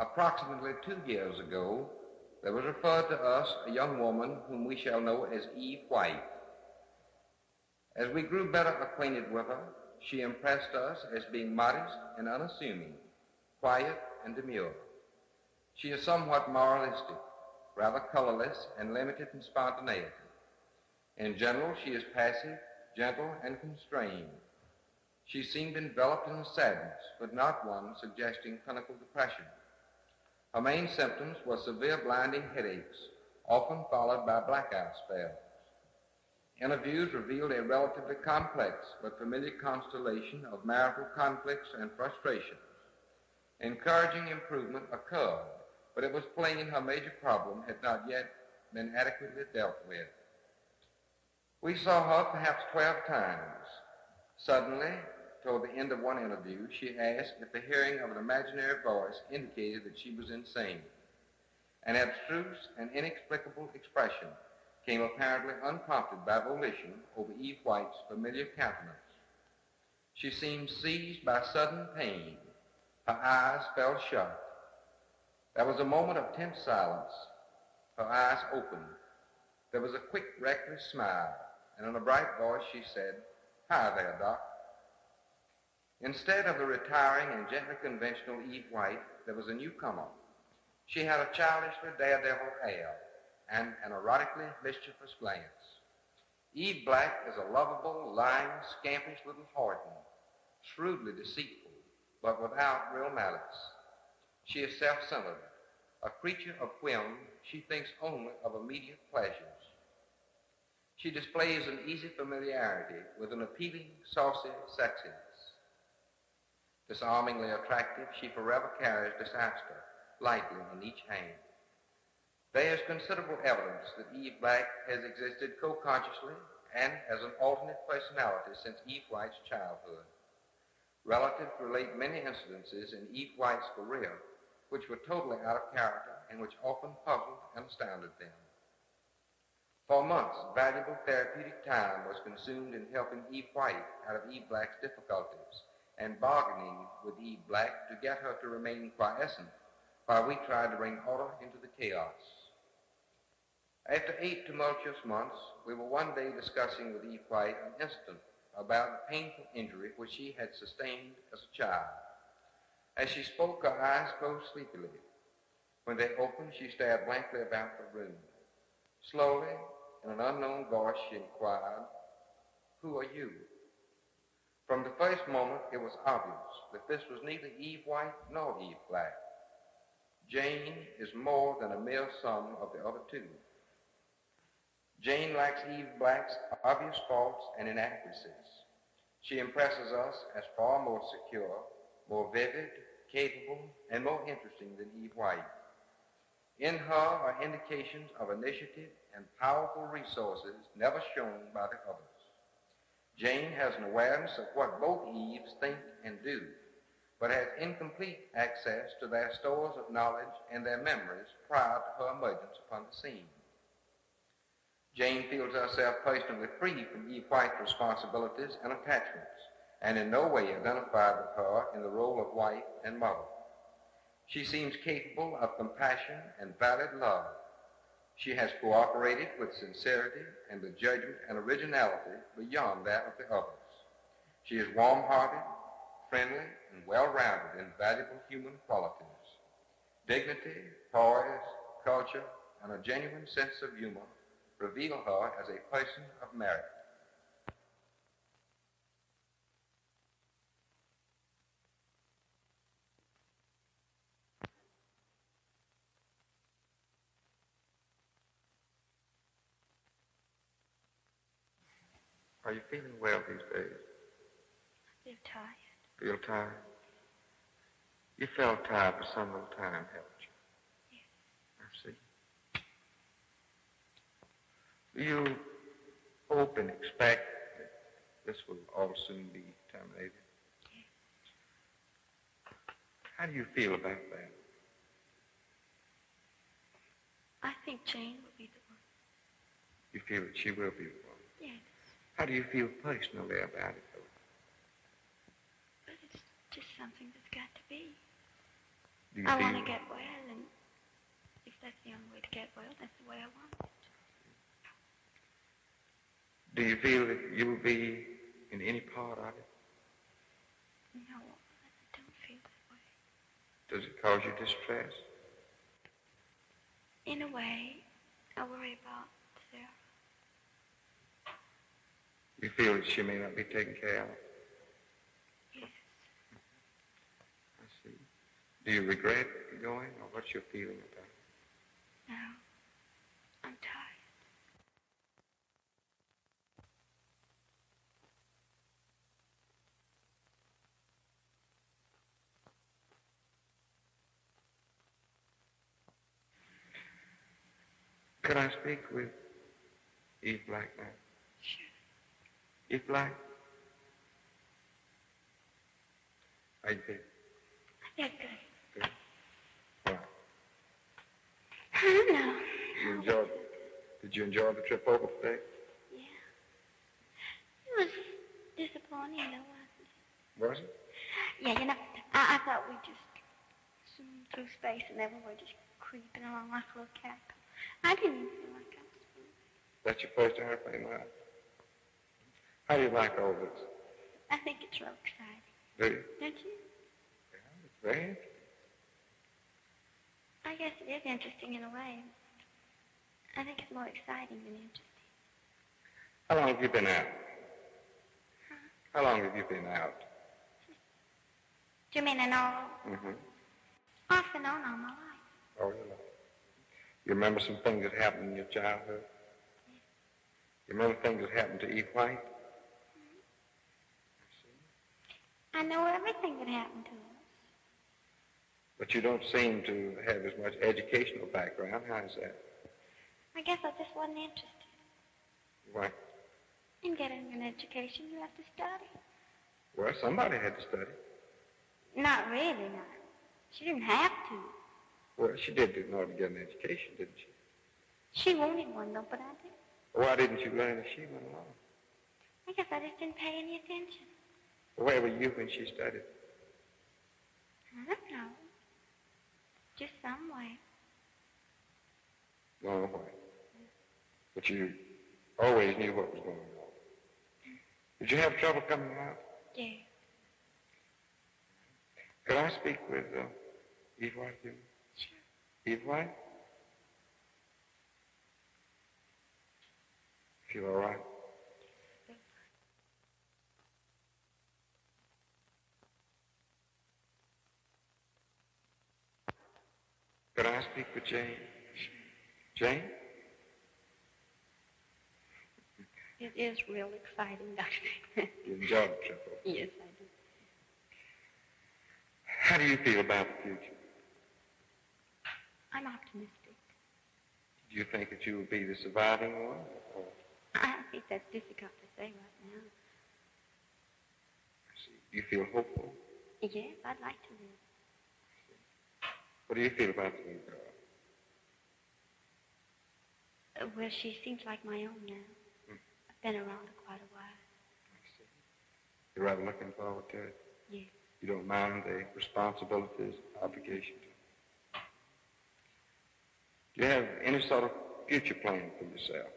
Approximately 2 years ago, there was referred to us a young woman whom we shall know as Eve White. As we grew better acquainted with her, she impressed us as being modest and unassuming, quiet and demure. She is somewhat moralistic, rather colorless and limited in spontaneity. In general, she is passive, gentle, and constrained. She seemed enveloped in a sadness, but not one suggesting clinical depression. Her main symptoms were severe blinding headaches, often followed by blackout spells. Interviews revealed a relatively complex but familiar constellation of marital conflicts and frustrations. Encouraging improvement occurred, but it was plain her major problem had not yet been adequately dealt with. We saw her perhaps 12 times. Suddenly, toward the end of one interview, she asked if the hearing of an imaginary voice indicated that she was insane. An abstruse and inexplicable expression came apparently unprompted by volition over Eve White's familiar countenance. She seemed seized by sudden pain. Her eyes fell shut. There was a moment of tense silence. Her eyes opened. There was a quick, reckless smile, and in a bright voice she said, "Hi there, Doc." Instead of the retiring and gently conventional Eve White, there was a newcomer. She had a childishly daredevil air and an erotically mischievous glance. Eve Black is a lovable, lying, scampish little harden, shrewdly deceitful, but without real malice. She is self-centered. A creature of whim, she thinks only of immediate pleasures. She displays an easy familiarity with an appealing, saucy sexiness. Disarmingly attractive, she forever carries disaster lightly in each hand. There is considerable evidence that Eve Black has existed co-consciously and as an alternate personality since Eve White's childhood. Relatives relate many incidences in Eve White's career which were totally out of character and which often puzzled and astounded them. For months, valuable therapeutic time was consumed in helping Eve White out of Eve Black's difficulties and bargaining with Eve Black to get her to remain quiescent while we tried to bring order into the chaos. After 8 tumultuous months, we were one day discussing with Eve White an incident about a painful injury which she had sustained as a child. As she spoke, her eyes closed sleepily. When they opened, she stared blankly about the room. Slowly, in an unknown voice, she inquired, "Who are you?" From the first moment, it was obvious that this was neither Eve White nor Eve Black. Jane is more than a mere sum of the other two. Jane lacks Eve Black's obvious faults and inadequacies. She impresses us as far more secure, more vivid, capable, and more interesting than Eve White. In her are indications of initiative and powerful resources never shown by the others. Jane has an awareness of what both Eves think and do, but has incomplete access to their stores of knowledge and their memories prior to her emergence upon the scene. Jane feels herself personally free from Eve White's responsibilities and attachments, and in no way identified with her in the role of wife and mother. She seems capable of compassion and valid love. She has cooperated with sincerity and with judgment and originality beyond that of the others. She is warm-hearted, friendly, and well-rounded in valuable human qualities. Dignity, poise, culture, and a genuine sense of humor reveal her as a person of merit. Are you feeling well these days? I feel tired. Feel tired? You felt tired for some little time, haven't you? Yes. I see. Do you hope and expect that this will all soon be terminated? Yes. How do you feel about that? I think Jane will be the one. You feel that she will be the one? Yes. How do you feel personally about it, though? But it's just something that's got to be. Do you I feel, want to get well, and if that's the only way to get well, that's the way I want it. do you feel that you will be in any part of it? No, I don't feel that way. Does it cause you distress? In a way, I worry about Sarah. You feel that she may not be taken care of? Yes. I see. Do you regret going, or what's your feeling about it? No, I'm tired. Could I speak with Eve Black now? Sure. Eve Black? How you feel? I feel good. Good. Why? I don't know. Did you enjoy the trip over today? Yeah. It was disappointing, though, wasn't it? Was it? Yeah, you know, I thought we just zoomed through space and then we were just creeping along like a little cat. I didn't even feel like I was moving. That's your first airplane ride? How do you like all this? I think it's real exciting. Do you? Don't you? Yeah, it's very interesting. I guess it is interesting in a way. I think it's more exciting than interesting. How long have you been out? Huh? How long have you been out? Do you mean in all? Mm-hmm. Off and on all my life. Oh, you know. You remember some things that happened in your childhood? You remember things that happened to Eve White? I know everything that happened to us. But you don't seem to have as much educational background. How is that? I guess I just wasn't interested. Why? In getting an education, you have to study. Well, somebody had to study. Not really, no. She didn't have to. Well, she did in order to get an education, didn't she? She wanted one, though, but I did. Why didn't you learn as she went along? I guess I just didn't pay any attention. Where were you when she studied? I don't know. Just somewhere. Going away. But you always knew what was going on. Did you have trouble coming out? Yeah. Could I speak with Eve White? Sure. Eve White? Feel all right? Could I speak with Jane? Jane? It is real exciting, Doctor. You enjoyed the trip over. Yes, I do. How do you feel about the future? I'm optimistic. Do you think that you will be the surviving one? Or I think that's difficult to say right now. do you feel hopeful? Yes, I'd like to live. What do you feel about the new girl? Well, she seems like my own now. I've been around her quite a while. I see. You're rather looking forward to it? Yes. You don't mind the responsibilities, obligations? Do you have any sort of future plan for yourself?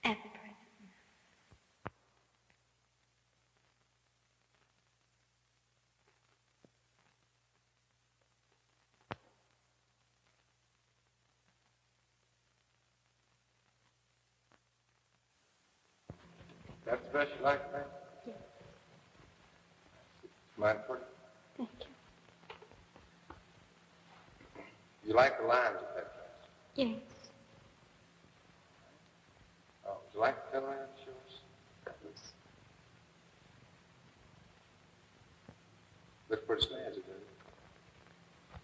At the present, no. That's the best you like, man? Yes. Mind for it? Thank you. You like the lines of that dress? Yes. Oh, would you like to come around and show us? Looks pretty snazzy, doesn't it?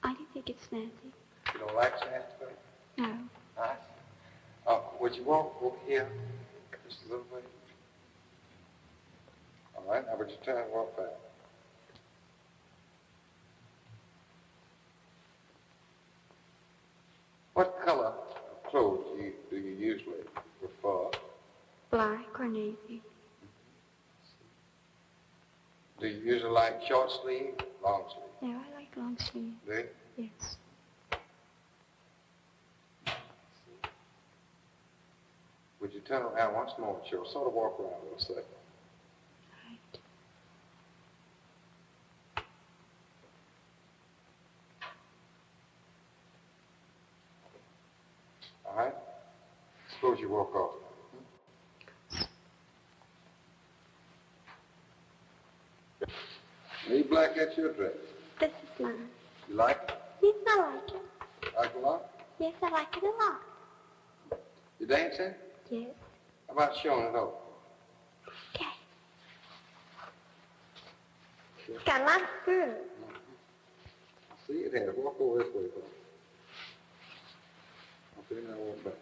I do think it's snazzy. You don't like snazzy things? No. I see. Would you walk over here just a little bit? All right, now would you try and walk back? What color of clothes do you usually prefer? Black or navy? Do you usually like short sleeve, long sleeve? Yeah, I like long sleeve. Do you? Yes. Would you turn around once more, Cheryl? Sort of walk around a little second. Right. All right? Suppose you walk off. Need black, that's your dress. This is mine. You like it? Yes, I like it. Like a lot? Yes, I like it a lot. You dancing? Yes. How about showing it off? Okay. It's got a lot of skirt. I see it has. Walk over this way, folks. Okay, now walk back.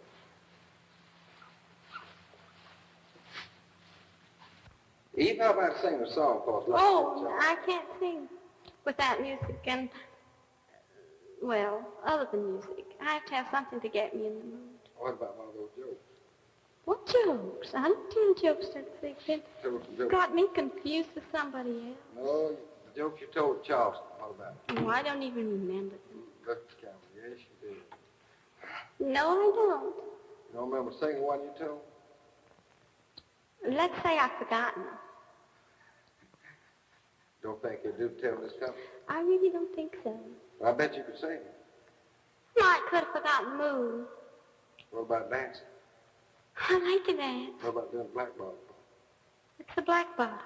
Eve, how about singing a song for us? Like I can't sing without music and, well, other than music. I have to have something to get me in the mood. What about one of those jokes? What jokes? I don't tell jokes to sleep. Jokes. Got me confused with somebody else. No, the jokes you told Charleston. What about it? Oh, I don't even remember them. Look, Calvin. Yes, you did. No, I don't. You don't remember singing one you told? Let's say I've forgotten them. Don't think you do tell this company? I really don't think so. Well, I bet you could sing it. No, I could have forgotten the mood. What about dancing? I like to dance. What about doing black ball? It's the black bar.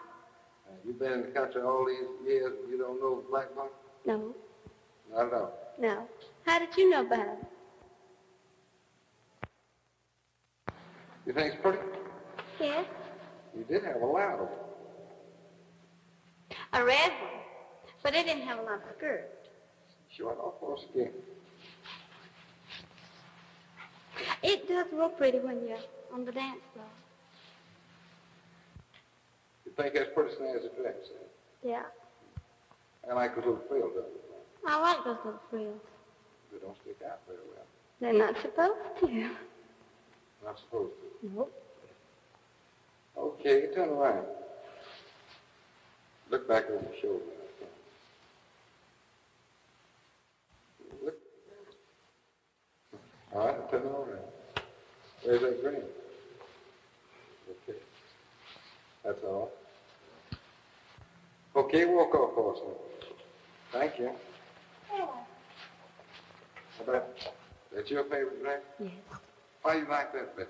You've been in the country all these years and you don't know black ball? No. Not at all. No. How did you know about it? You think it's pretty? Yes. You did have a loud one. A red one. But it didn't have a lot of skirt. Show it off for us again. It does look pretty when you're on the dance floor. You think that's pretty snazzy dress, eh? Yeah. I like those little frills, don't you? I like those little frills. They don't stick out very well. They're not supposed to. Not supposed to. Nope. Okay, turn around. Look back over your shoulder. Look. All right, turn around. Where's that green? Okay. That's all. Okay, walk off for us now. Thank you. How about, that's your favorite dress? Yes. Why do you like that better?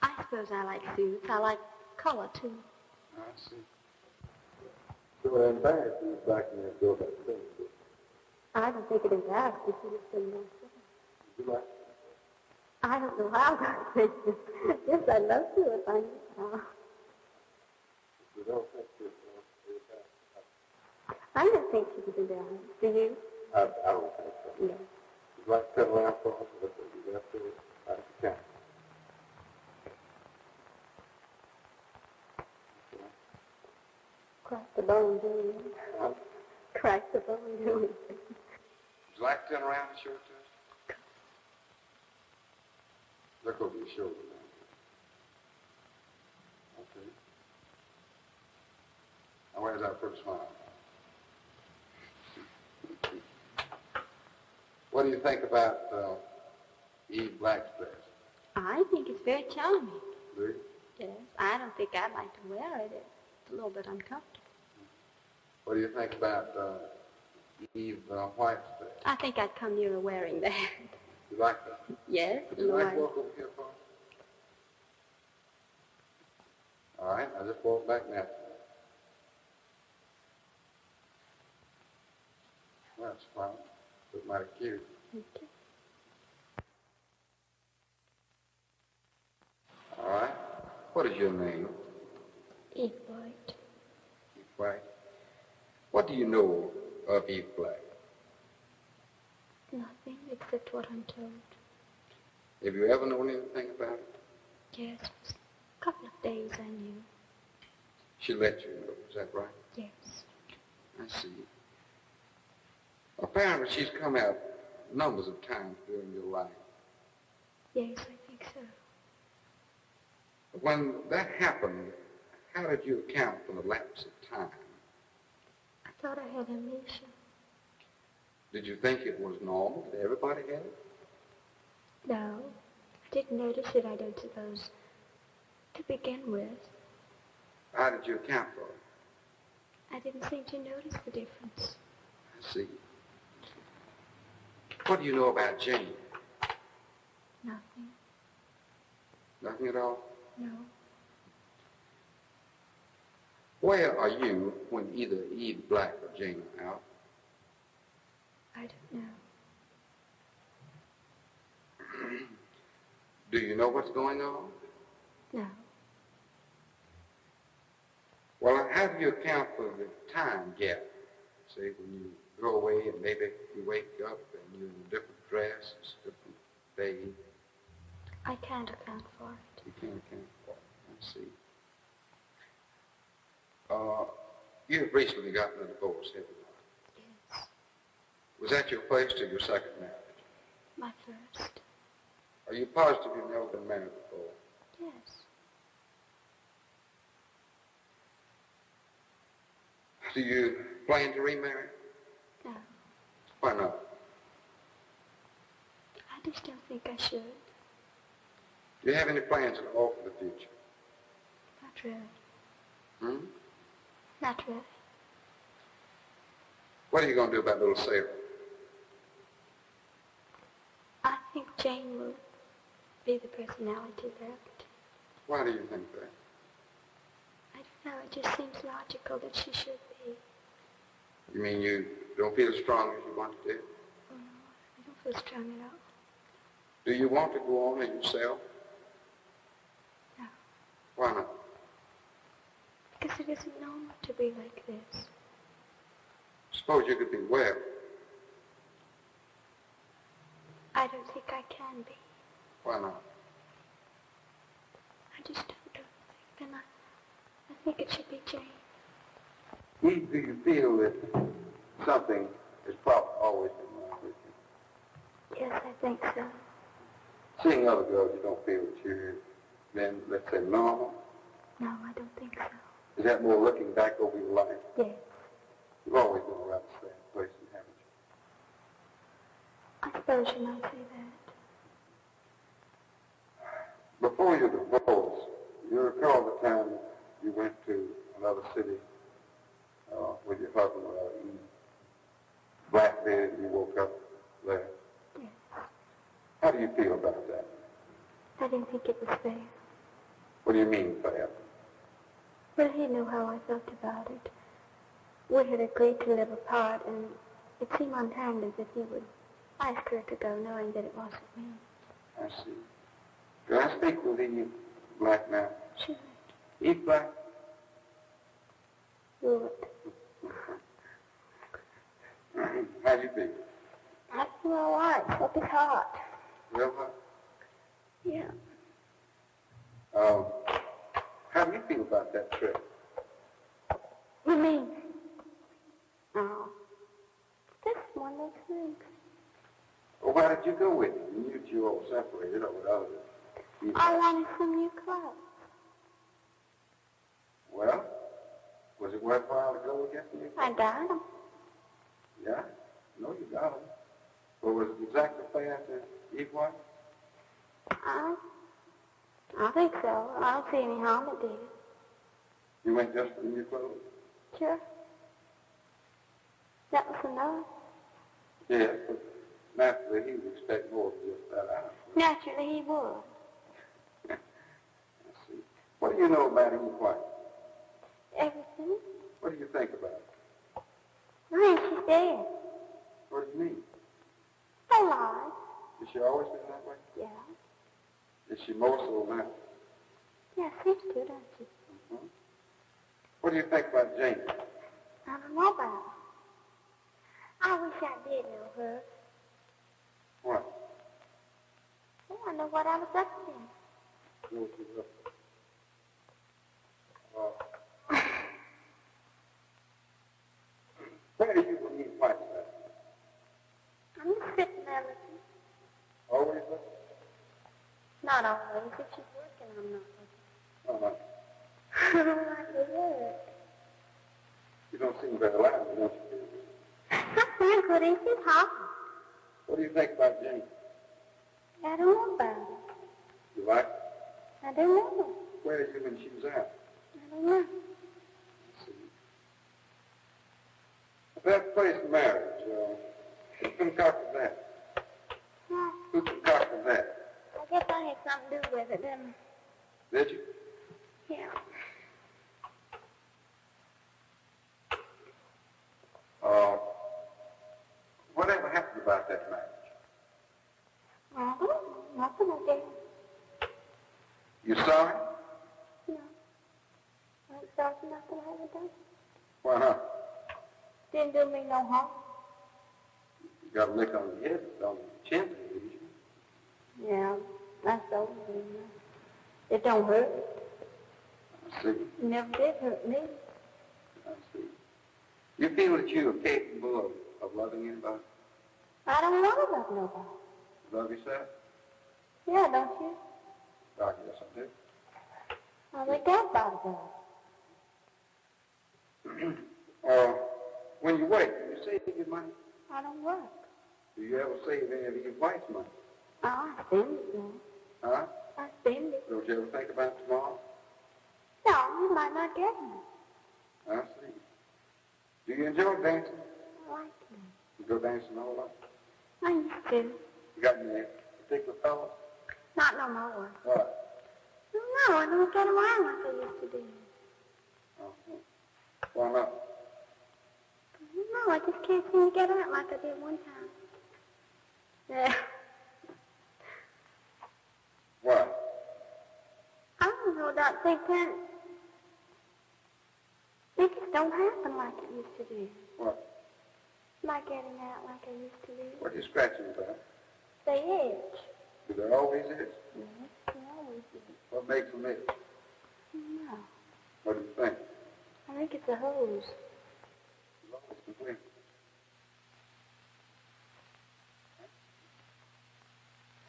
I suppose I like suits. I like color, too. I see. So embarrassed you back in there go back to bed. I don't think it embarrassed me to say no. You like? I don't know how I think it. Yes, I'd love to if I knew how. You don't think this, I don't think she was embarrassed. Do you? I don't think so. No. You'd like to turn around for us? You have to, I can. Crack the bone, do you? Crack the bone, do you? Would you like to turn around and show it to us? Look over your shoulder now. Okay. Now where's our pretty smile? What do you think about Eve Black's dress? I think it's very charming. Do you? Yes. I don't think I'd like to wear it. It's a little bit uncomfortable. What do you think about Eve White's dress? I think I'd come nearer wearing that. You like that? Yes. Would you like to walk over here for us? All right, I'll just walk back now. That's fine. Look mighty cute. Okay. All right. What is your name? Eve White. Eve White. What do you know of Eve Black? Nothing except what I'm told. Have you ever known anything about it? Yes. A couple of days I knew. She let you know, is that right? Yes. I see. Apparently she's come out numbers of times during your life. Yes, I think so. When that happened, how did you account for the lapse of time thought I had amnesia. Did you think it was normal that everybody had it? No, I didn't notice it, I don't suppose, to begin with. How did you account for it? I didn't seem to notice the difference. I see. What do you know about Jane? Nothing. Nothing at all? No. Where are you when either Eve Black or Jane are out? I don't know. Do you know what's going on? No. Well, how do you account for the time gap? Say when you go away and maybe you wake up and you're in a different dress, it's a different day. I can't account for it. You can't account for it. I see. You've recently gotten a divorce, haven't you? Yes. Was that your first or your second marriage? My first. Are you positive you've never been married before? Yes. Do you plan to remarry? No. Why not? I just don't think I should. Do you have any plans at all for the future? Not really. Hmm? Not really. What are you going to do about little Sarah? I think Jane will be the personality left. Why do you think that? I don't know, it just seems logical that she should be. You mean you don't feel as strong as you want to do? Oh, no, I don't feel strong at all. Do you want to go on as yourself? No. Why not? Because it isn't normal to be like this. Suppose you could be well. I don't think I can be. Why not? I just don't think. And I think it should be Jane. Eve, do you feel that something has probably always been wrong with you? Yes, I think so. Seeing other girls, you don't feel that you're then, let's say, normal? No, I don't think so. Is that more looking back over your life? Yes. You've always been a rather sad person, haven't you? I suppose you might say that. Before your divorce, you recall the time you went to another city with your husband, Eve Black bed, and you woke up there? Yes. How do you feel about that? I didn't think it was fair. What do you mean, fair? Well, he knew how I felt about it. We had agreed to live apart, and it seemed unkind as if he would ask her to go, knowing that it wasn't me. I see. Can I speak with Eve Black now? Sure. Eve Black? Good. How do you feel? I feel all right. Hope it's hot. Real hot? Yeah. How do you feel about that trip? What do you mean? Oh. This one looks nice. Well, why did you go with him? You knew you all separated or with others. I wanted some new clothes. Well, was it worthwhile to go get you? I got them. Yeah? No, you got them. Well, was it exactly fair to Eve White? I think so. I don't see any harm it did. You went just for the new clothes? Sure. That was enough. Yes, but naturally he would expect more than just that out. Naturally he would. I see. What do you know about Eve White? Everything. What do you think about her? I think she's dead. What do you mean? Alive. Has she always been that way? Yeah. Is she more so now? Yeah, seems to, doesn't she? Mm-hmm. What do you think about Jane? I don't know about her. I wish I did know her. What? I wonder what I was up to. What you up to? Where do you believe White at? I'm just sitting there looking. Always looking? Not always. If she's working, I'm not Oh, no. looking. I don't like to work. You don't seem very lively, don't you? this is hot. What do you think about Jenny? I don't know about it. You like her? I don't know. Where did you when she was out? I don't know. Let's see. That place marriage, who concocted that? Well, Who concocted that? I guess I had something to do with it, didn't I? Did you? Yeah. Whatever happened about that marriage? I don't know. Nothing I did. You sorry? No. I ain't sorry for nothing I haven't done. Why not? Didn't do me no harm. You got a lick on the head, on the chin, did you? Yeah, that's over. It don't hurt. I see. It never did hurt me. I see. You feel that you are capable of loving anybody? I don't want to love nobody. Love yourself? Yeah, don't you? I guess I do. I think that body does. When you work, do you save your money? I don't work. Do you ever save any of your wife's money? Oh, I spend it now. Huh? I spend it. Don't you ever think about tomorrow? No, you might not get it. I see. Do you enjoy dancing? I like it. You go dancing all night? I used to. You got any particular fellas? Not no more. What? No, I don't get around like I used to do. Uh-huh. Why not? No, I just can't seem to get around like I did one time. Yeah. Why? I don't know, don't think that. It just don't happen like it used to do. What? Like getting out like I used to do. What are you scratching about? The edge. Do there always is? Mm-hmm. It always is. What makes them itch? No. What do you think? I think it's a hose. It's always complete.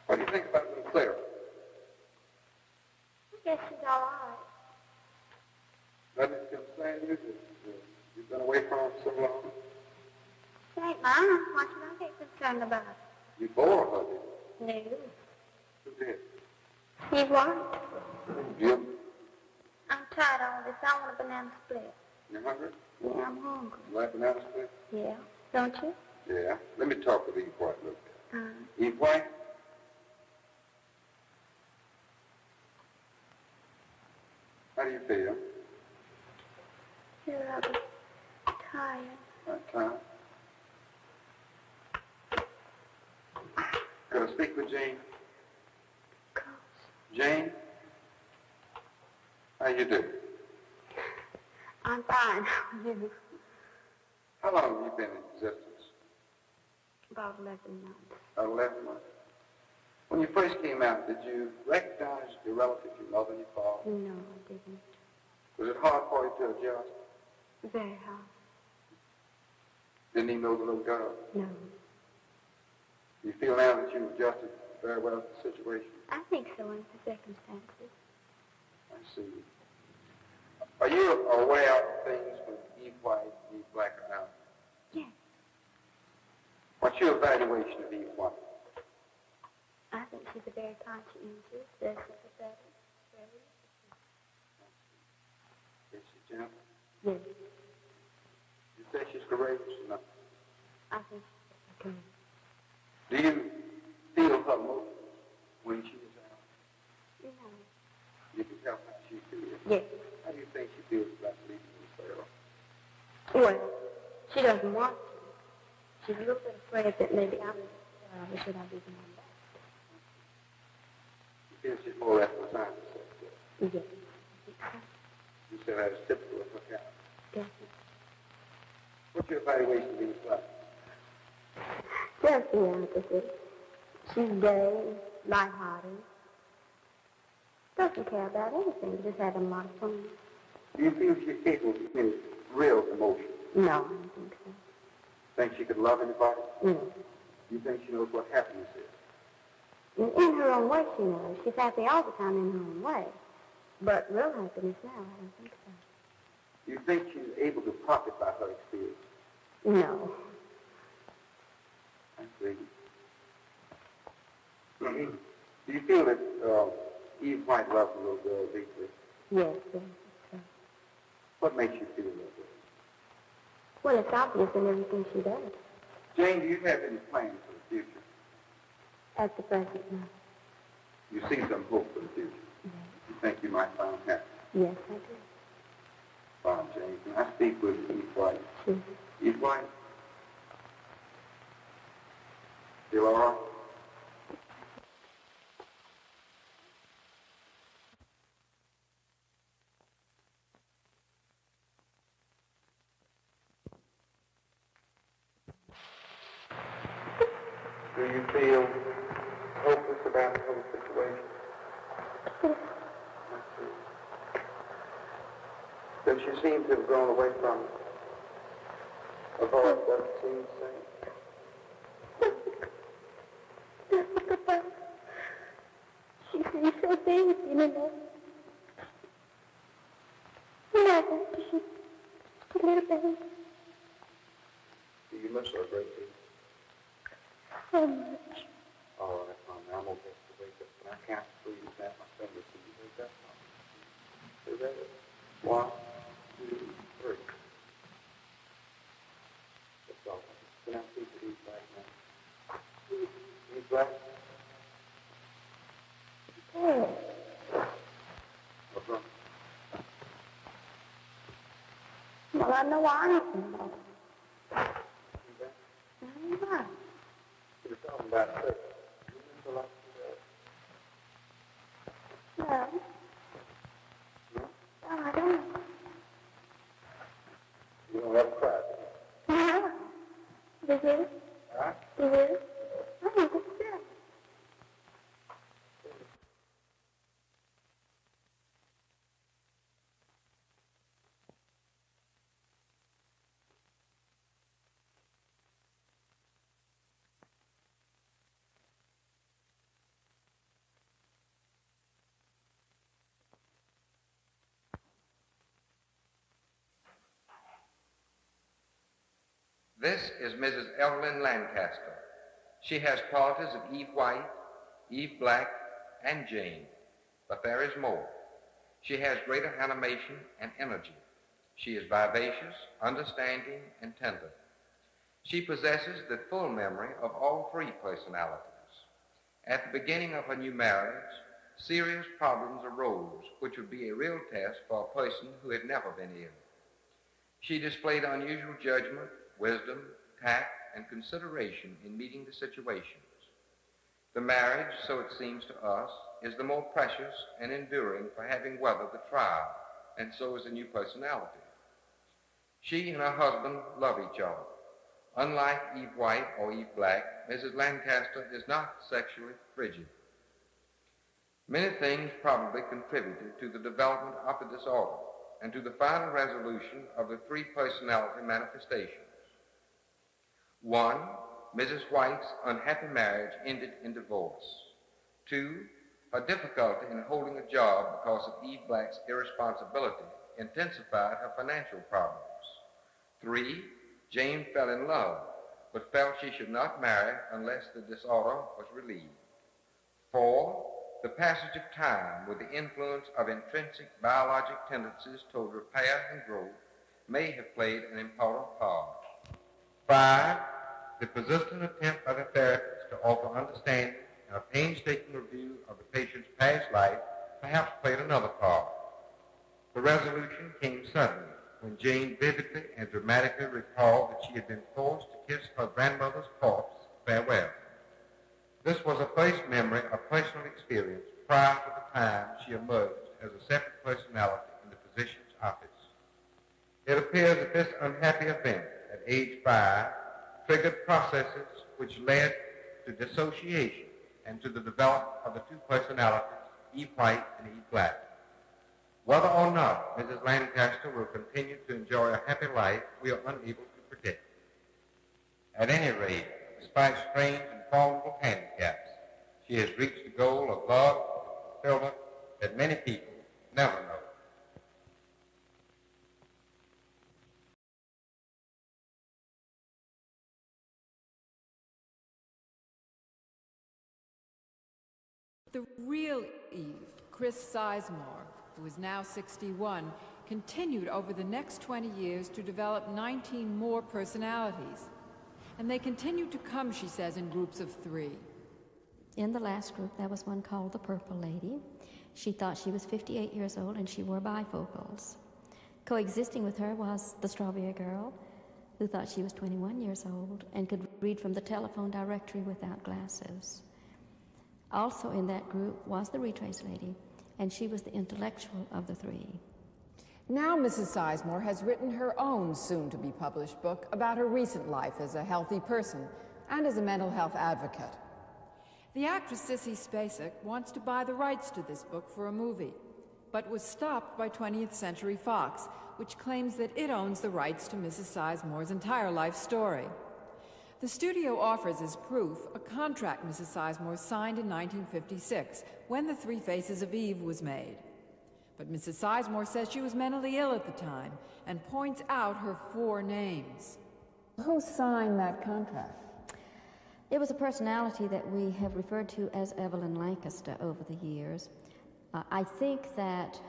What do you think about little Clara? I guess she's all right. Doesn't it concern you that you've been away from her so long? She ain't mine. Why should I get concerned about it? You bore her, did you? No. Who did? He's white. You? I'm tired of all this. I want a banana split. You hungry? Yeah, I'm hungry. You like banana split? Yeah. Don't you? Yeah. Let me talk with Eve White a little bit. Eve White? How do you feel? Feel rather tired. Not tired? Could I speak with Jane? Of course. Jane? How you do? I'm fine. How are you? How long have you been in existence? About 11 months. About 11 months. When you first came out, did you recognize your relative, your mother and your father? No, I didn't. Was it hard for you to adjust? Very hard. Didn't even know the little girl? No. You feel now that you've adjusted very well to the situation? I think so under the circumstances. I see. Are you aware of things when Eve White and Eve Black are out? Yes. What's your evaluation of Eve White? I think she's a very conscientious, very sympathetic, very... Is she gentle? Yes. You think she's courageous or not? I think she's very courageous. Do you feel her motives when she is out? No. You can tell how she feels. Yes. How do you think she feels about leaving the cell? Well, she doesn't want to. She's a little bit afraid that maybe I would should I be going back. You feel she's more or less resigned to herself? Yes. You said that is typical of her character. Yes. What's your evaluation of Eve Black? Just the opposite. She's gay, lighthearted. Doesn't care about anything, just having a lot of fun. Do you feel she's capable of feeling real emotion? No, I don't think so. Think she could love anybody? No. You think she knows what happiness is? In her own way, she knows. She's happy all the time in her own way. But real happiness now, I don't think so. You think she's able to profit by her experience? No. might love the little girl deeply. Yes, yes. What makes you feel that way? Well, it's obvious in everything she does. Jane, do you have any plans for the future? At the present, no. You see some hope for the future? Yes. You think you might find happiness? Yes, I do. Fine, Jane. Can I speak with Eve White? Sure. Eve White? Still all right? Do you feel hopeless about the whole situation? Does she seem to have gone away from it? Her voice doesn't seem the same. She seems so big, you know. Never. She's a little baby. Do you miss her a great deal? So much. Oh, that's fine. I'm okay to wake up. When I count to 3, you snap my fingers. Can you wake up? Is that it? 1, 2, 3. That's all. Can I see the Eve Black now? Eve Black? Oh. What's wrong? Well, I know anything about it. Eve Black? No. You were talking about sex. Do you remember like that? No. No? Oh, I don't know. You don't ever cry, do you? No. Did you? Huh? Did you? I don't think so. This is Mrs. Evelyn Lancaster. She has qualities of Eve White, Eve Black, and Jane, but there is more. She has greater animation and energy. She is vivacious, understanding, and tender. She possesses the full memory of all 3 personalities. At the beginning of her new marriage, serious problems arose which would be a real test for a person who had never been ill. She displayed unusual judgment, wisdom, tact, and consideration in meeting the situations. The marriage, so it seems to us, is the more precious and enduring for having weathered the trial, and so is the new personality. She and her husband love each other. Unlike Eve White or Eve Black, Mrs. Lancaster is not sexually frigid. Many things probably contributed to the development of the disorder and to the final resolution of the 3 personality manifestations. 1, Mrs. White's unhappy marriage ended in divorce. 2, her difficulty in holding a job because of Eve Black's irresponsibility intensified her financial problems. 3, Jane fell in love, but felt she should not marry unless the disorder was relieved. 4, the passage of time with the influence of intrinsic biologic tendencies toward repair and growth may have played an important part. 5, the persistent attempt by the therapist to offer understanding and a painstaking review of the patient's past life perhaps played another part. The resolution came suddenly when Jane vividly and dramatically recalled that she had been forced to kiss her grandmother's corpse farewell. This was a first memory of personal experience prior to the time she emerged as a separate personality in the physician's office. It appears that this unhappy event at age 5 triggered processes which led to dissociation and to the development of the 2 personalities, Eve White and Eve Black. Whether or not Mrs. Lancaster will continue to enjoy a happy life, we are unable to predict. At any rate, despite strange and formidable handicaps, she has reached the goal of love and fulfillment that many people never know. The real Eve Chris Sizemore, who is now 61, continued over the next 20 years to develop 19 more personalities. And they continue to come, she says, in groups of 3. In the last group, there was one called the Purple Lady. She thought she was 58 years old and she wore bifocals. Coexisting with her was the Strawberry Girl, who thought she was 21 years old and could read from the telephone directory without glasses. Also in that group was the Retrace Lady, and she was the intellectual of the 3. Now Mrs. Sizemore has written her own soon-to-be-published book about her recent life as a healthy person and as a mental health advocate. The actress Sissy Spacek wants to buy the rights to this book for a movie, but was stopped by 20th Century Fox, which claims that it owns the rights to Mrs. Sizemore's entire life story. The studio offers as proof a contract Mrs. Sizemore signed in 1956, when The Three Faces of Eve was made. But Mrs. Sizemore says she was mentally ill at the time and points out her 4 names. Who signed that contract? It was a personality that we have referred to as Evelyn Lancaster over the years. I think that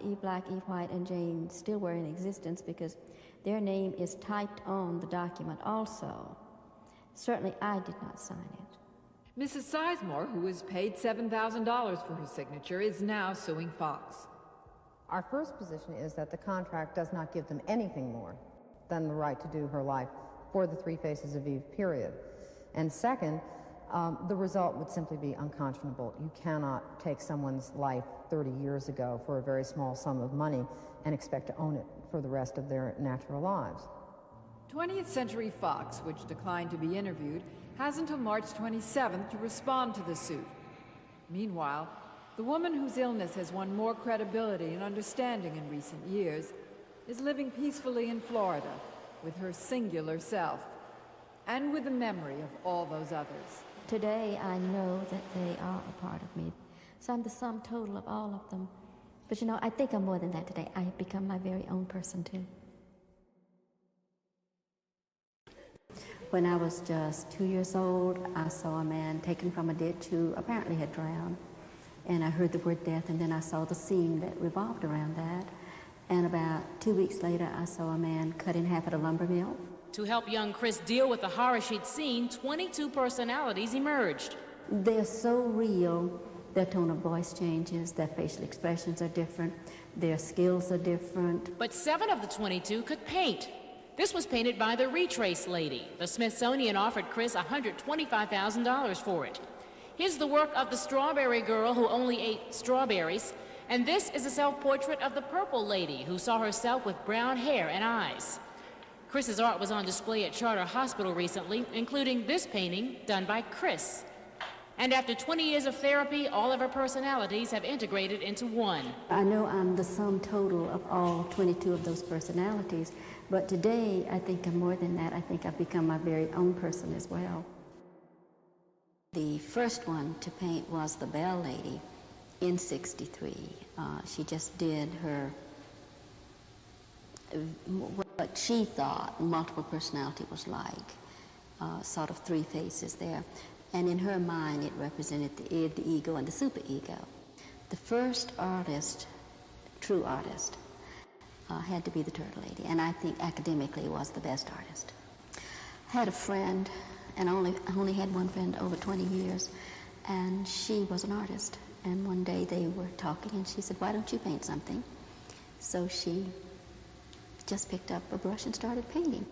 Eve Black, Eve White, and Jane still were in existence because their name is typed on the document also. Certainly I did not sign it. Mrs. Sizemore, who was paid $7,000 for her signature, is now suing Fox. Our first position is that the contract does not give them anything more than the right to do her life for the Three Faces of Eve, period. And second, the result would simply be unconscionable. You cannot take someone's life 30 years ago for a very small sum of money and expect to own it for the rest of their natural lives. 20th Century Fox, which declined to be interviewed, has until March 27th to respond to the suit. Meanwhile, the woman whose illness has won more credibility and understanding in recent years is living peacefully in Florida with her singular self and with the memory of all those others. Today, I know that they are a part of me. So I'm the sum total of all of them. But you know, I think I'm more than that today. I have become my very own person, too. When I was just 2 years old, I saw a man taken from a ditch who apparently had drowned. And I heard the word death, and then I saw the scene that revolved around that. And about 2 weeks later, I saw a man cut in half at a lumber mill. To help young Chris deal with the horror she'd seen, 22 personalities emerged. They're so real. Their tone of voice changes, their facial expressions are different, their skills are different. But 7 of the 22 could paint. This was painted by the Retrace Lady. The Smithsonian offered Chris $125,000 for it. Here's the work of the Strawberry Girl who only ate strawberries. And this is a self-portrait of the Purple Lady who saw herself with brown hair and eyes. Chris's art was on display at Charter Hospital recently, including this painting done by Chris. And after 20 years of therapy, all of her personalities have integrated into one. I know I'm the sum total of all 22 of those personalities, but today I think I'm more than that. I think I've become my very own person as well. The first one to paint was the Bell Lady in '63. She just did her, what she thought multiple personality was like, sort of 3 faces there. And in her mind, it represented the id, the ego, and the superego. The first artist, true artist, had to be the Turtle Lady, and I think academically was the best artist. Had a friend, and I only had one friend over 20 years, and she was an artist. And one day they were talking, and she said, "Why don't you paint something?" So she just picked up a brush and started painting.